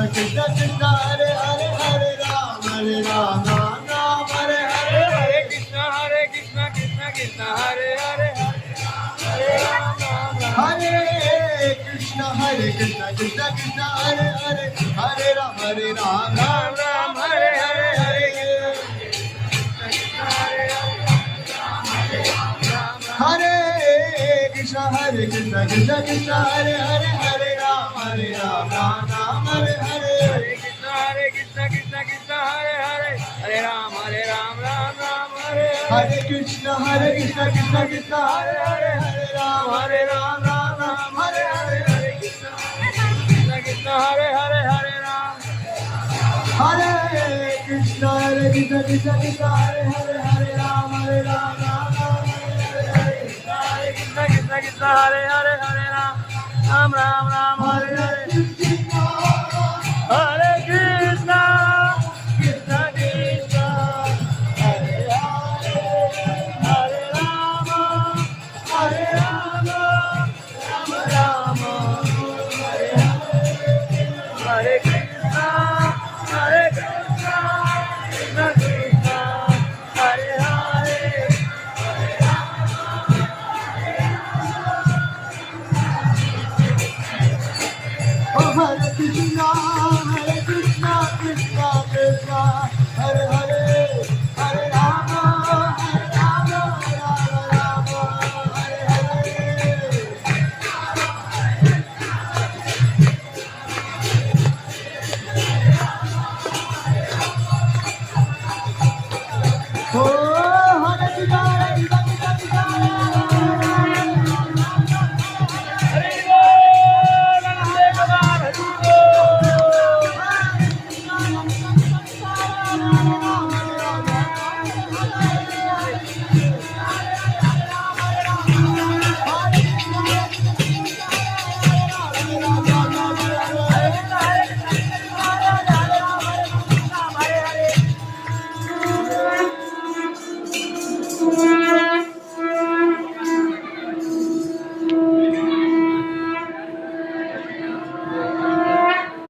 Krishna Krishna Hare Hare Hare Ram Ram Ram Hare Hare Hare Krishna Krishna Krishna Hare Hare Hare Ram Ram Ram Hare Krishna Krishna Krishna Hare Hare Hare Ram Ram Ram Hare Hare Hare Hare Krishna Krishna Krishna Hare Hare Hare Ram Ram Ram Hare Hare Krishna Krishna Krishna Hare Hare Hare Ram Ram Ram Hare Hare Krishna Krishna Krishna Hare Hare Hare Ram Ram Hare Hare Krishna Krishna Hare Hare Hare Ram Hare Krishna Krishna Krishna Hare Hare Hare Ram Ram Krishna Krishna Hare Hare Hare Ram Ram Ram Hare Hare